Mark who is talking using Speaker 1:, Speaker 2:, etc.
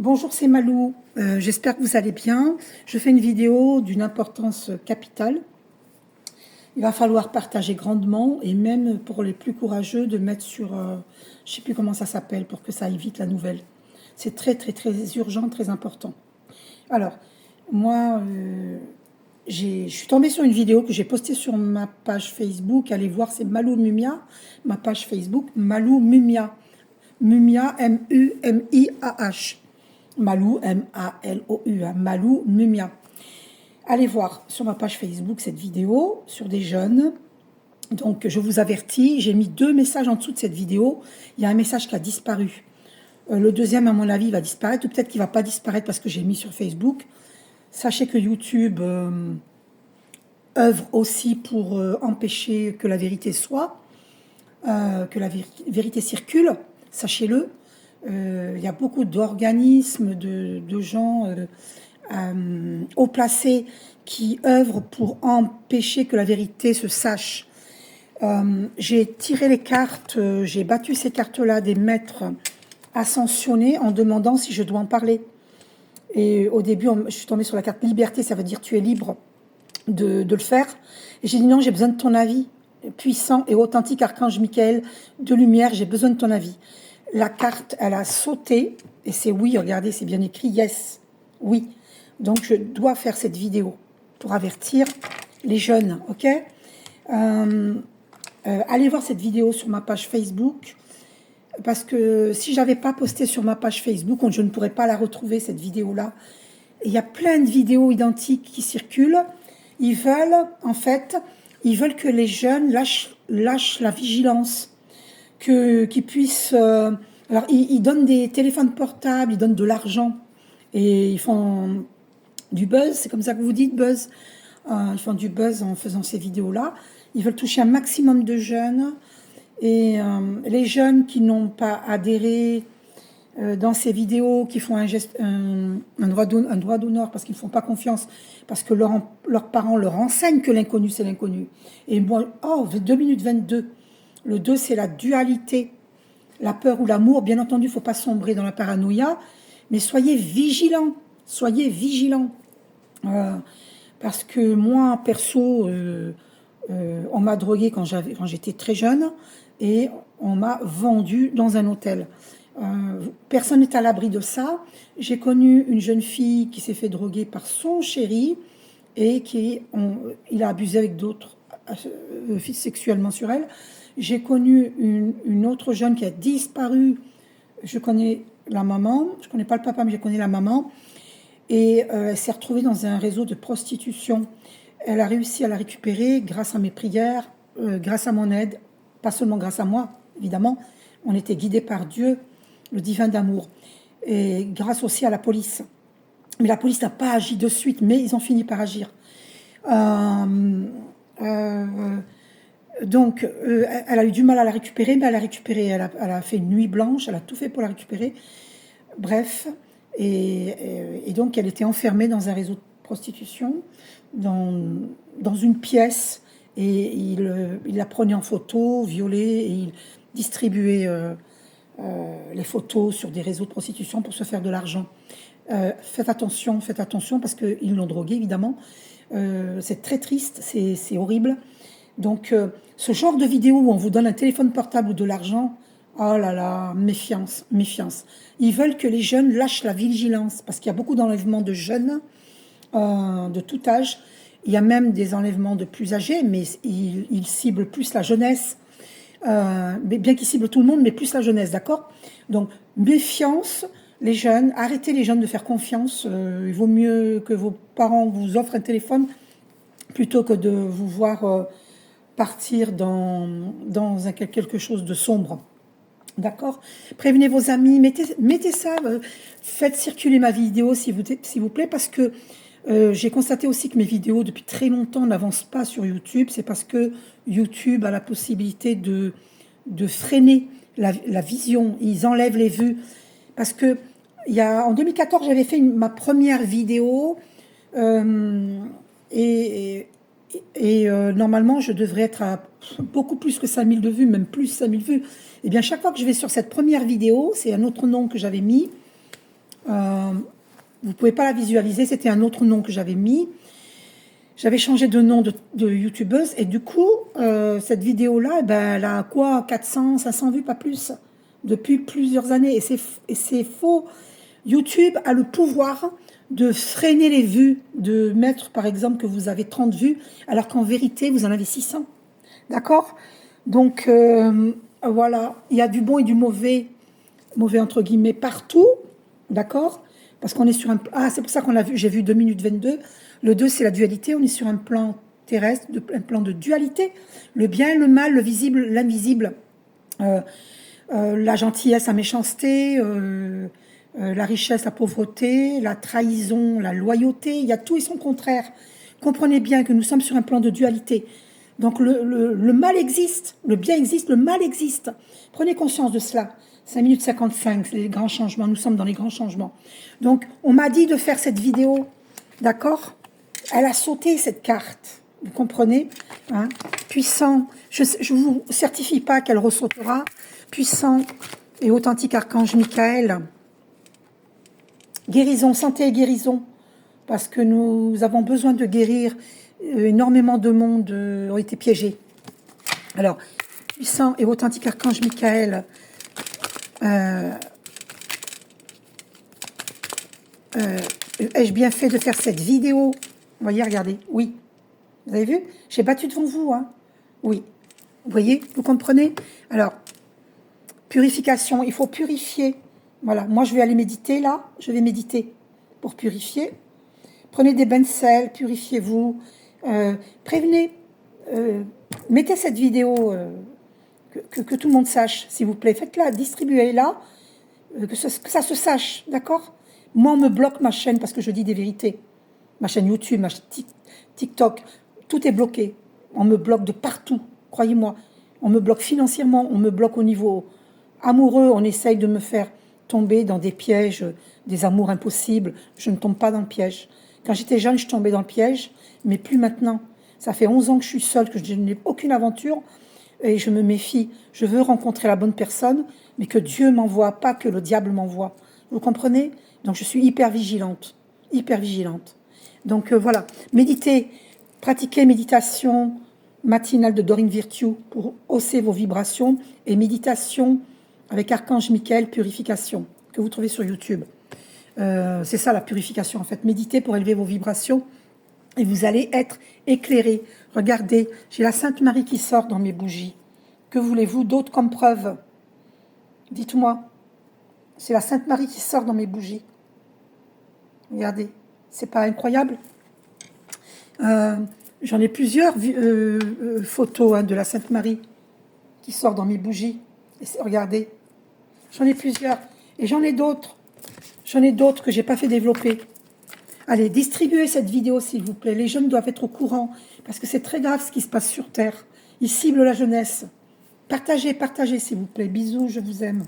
Speaker 1: Bonjour, c'est Malou. J'espère que vous allez bien. Je fais une vidéo d'une importance capitale. Il va falloir partager grandement et même pour les plus courageux de mettre sur, je ne sais plus comment ça s'appelle pour que ça aille vite la nouvelle. C'est très très très urgent, très important. Alors, moi, je suis tombée sur une vidéo que j'ai postée sur ma page Facebook. Allez voir, c'est Malou Mumia, ma page Facebook, Malou Mumia. Mumia, M-U-M-I-A-H. Malou, M-A-L-O-U, hein, Malou Mumia. Allez voir sur ma page Facebook cette vidéo sur des jeunes. Donc, je vous avertis, j'ai mis 2 messages en dessous de cette vidéo. Il y a un message qui a disparu. Le deuxième, à mon avis, va disparaître, ou peut-être qu'il ne va pas disparaître parce que j'ai mis sur Facebook. Sachez que YouTube œuvre aussi pour empêcher que la vérité soit, que la vérité circule, sachez-le. Il y a beaucoup d'organismes, de gens haut placés qui œuvrent pour empêcher que la vérité se sache. J'ai tiré les cartes, j'ai battu ces cartes-là des maîtres ascensionnés en demandant si je dois en parler. Et au début, je suis tombée sur la carte liberté, ça veut dire tu es libre de le faire. Et j'ai dit non, j'ai besoin de ton avis. Puissant et authentique archange Michael de lumière, j'ai besoin de ton avis. La carte, elle a sauté, et c'est oui, regardez, c'est bien écrit, yes, oui. Donc, je dois faire cette vidéo pour avertir les jeunes, ok. Allez voir cette vidéo sur ma page Facebook, parce que si je n'avais pas posté sur ma page Facebook, je ne pourrais pas la retrouver, cette vidéo-là. Il y a plein de vidéos identiques qui circulent. Ils veulent, en fait, que les jeunes lâchent la vigilance, qu'ils puissent... alors, ils donnent des téléphones portables, ils donnent de l'argent, et ils font du buzz, c'est comme ça que vous dites, buzz. Ils font du buzz en faisant ces vidéos-là. Ils veulent toucher un maximum de jeunes, et les jeunes qui n'ont pas adhéré dans ces vidéos, qui font un droit d'honneur parce qu'ils ne font pas confiance, parce que leurs parents leur enseignent que l'inconnu, c'est l'inconnu. Et moi, 2 minutes 22. Le 2, c'est la dualité, la peur ou l'amour. Bien entendu, il ne faut pas sombrer dans la paranoïa, mais soyez vigilants, soyez vigilants. Parce que moi, perso, on m'a droguée quand j'étais très jeune et on m'a vendue dans un hôtel. Personne n'est à l'abri de ça. J'ai connu une jeune fille qui s'est fait droguer par son chéri et il a abusé avec d'autres sexuellement sur elle. J'ai connu une autre jeune qui a disparu. Je connais la maman, je ne connais pas le papa, mais je connais la maman. Et elle s'est retrouvée dans un réseau de prostitution. Elle a réussi à la récupérer grâce à mes prières, grâce à mon aide, pas seulement grâce à moi, évidemment. On était guidés par Dieu, le divin d'amour, et grâce aussi à la police. Mais la police n'a pas agi de suite, mais ils ont fini par agir. Donc, elle a eu du mal à la récupérer, mais elle a récupéré. Elle a fait une nuit blanche, elle a tout fait pour la récupérer. Bref, et donc elle était enfermée dans un réseau de prostitution, dans une pièce, et il la prenait en photo, violée, et il distribuait les photos sur des réseaux de prostitution pour se faire de l'argent. Faites attention, parce qu'ils l'ont droguée, évidemment. C'est très triste, c'est horrible. Donc, ce genre de vidéo où on vous donne un téléphone portable ou de l'argent, oh là là, méfiance, méfiance. Ils veulent que les jeunes lâchent la vigilance, parce qu'il y a beaucoup d'enlèvements de jeunes, de tout âge. Il y a même des enlèvements de plus âgés, mais ils ciblent plus la jeunesse. Mais bien qu'ils ciblent tout le monde, mais plus la jeunesse, d'accord? Donc, méfiance, les jeunes, arrêtez les jeunes de faire confiance. Il vaut mieux que vos parents vous offrent un téléphone plutôt que de vous voir partir dans quelque chose de sombre. D'accord? Prévenez vos amis, mettez ça, faites circuler ma vidéo s'il vous plaît, parce que j'ai constaté aussi que mes vidéos depuis très longtemps n'avancent pas sur YouTube. C'est parce que YouTube a la possibilité de freiner la vision. Ils enlèvent les vues. Parce que en 2014, j'avais fait ma première vidéo normalement, je devrais être à beaucoup plus que 5000 de vues, même plus 5000 vues. Et bien, chaque fois que je vais sur cette première vidéo, c'est un autre nom que j'avais mis, Vous ne pouvez pas la visualiser, c'était un autre nom que j'avais mis. J'avais changé de nom de youtubeuse et du coup, cette vidéo-là, eh ben, elle a quoi, 400, 500 vues, pas plus, depuis plusieurs années. Et c'est faux. YouTube a le pouvoir de freiner les vues, de mettre par exemple que vous avez 30 vues, alors qu'en vérité, vous en avez 600. D'accord? Donc, voilà, il y a du bon et du mauvais, mauvais entre guillemets, partout. D'accord? Parce qu'on est sur un... Ah, c'est pour ça qu'on l'a vu, j'ai vu 2 minutes 22. Le 2, c'est la dualité. On est sur un plan terrestre, un plan de dualité. Le bien, le mal, le visible, l'invisible. La gentillesse, la méchanceté, la richesse, la pauvreté, la trahison, la loyauté. Il y a tout et son contraire. Comprenez bien que nous sommes sur un plan de dualité. Donc le mal existe, le bien existe, le mal existe. Prenez conscience de cela. 5 minutes 55, c'est les grands changements. Nous sommes dans les grands changements. Donc, on m'a dit de faire cette vidéo. D'accord? Elle a sauté cette carte. Vous comprenez? Hein? Puissant. Je ne vous certifie pas qu'elle ressautera. Puissant et authentique archange Michael. Guérison, santé et guérison. Parce que nous avons besoin de guérir. Énormément de monde ont été piégés. Alors, puissant et authentique archange Michael. Ai-je bien fait de faire cette vidéo? Vous voyez, regardez, oui. Vous avez vu? J'ai battu devant vous, hein? Oui. Vous voyez, vous comprenez? Alors, purification, il faut purifier. Voilà, moi je vais aller méditer là, je vais méditer pour purifier. Prenez des bains de sel, purifiez-vous. Prévenez, mettez cette vidéo... Que tout le monde sache, s'il vous plaît. Faites-la, distribuez-la, que ça se sache, d'accord? Moi, on me bloque ma chaîne parce que je dis des vérités. Ma chaîne YouTube, ma chaîne TikTok, tout est bloqué. On me bloque de partout, croyez-moi. On me bloque financièrement, on me bloque au niveau amoureux. On essaye de me faire tomber dans des pièges, des amours impossibles. Je ne tombe pas dans le piège. Quand j'étais jeune, je tombais dans le piège, mais plus maintenant. Ça fait 11 ans que je suis seule, que je n'ai aucune aventure. Et je me méfie, je veux rencontrer la bonne personne, mais que Dieu m'envoie, pas que le diable m'envoie. Vous comprenez? Donc je suis hyper vigilante, hyper vigilante. Donc voilà, méditez, pratiquez méditation matinale de Dorine Virtue pour hausser vos vibrations et méditation avec Archange Michael, purification, que vous trouvez sur YouTube. C'est ça la purification en fait, méditez pour élever vos vibrations. Et vous allez être éclairé. Regardez, j'ai la Sainte Marie qui sort dans mes bougies. Que voulez-vous d'autre comme preuve? Dites-moi. C'est la Sainte Marie qui sort dans mes bougies. Regardez, c'est pas incroyable? J'en ai plusieurs photos de la Sainte Marie qui sort dans mes bougies. Et regardez, j'en ai plusieurs. Et j'en ai d'autres. J'en ai d'autres que j'ai pas fait développer. Allez, distribuez cette vidéo, s'il vous plaît. Les jeunes doivent être au courant, parce que c'est très grave ce qui se passe sur Terre. Ils ciblent la jeunesse. Partagez, partagez, s'il vous plaît. Bisous, je vous aime.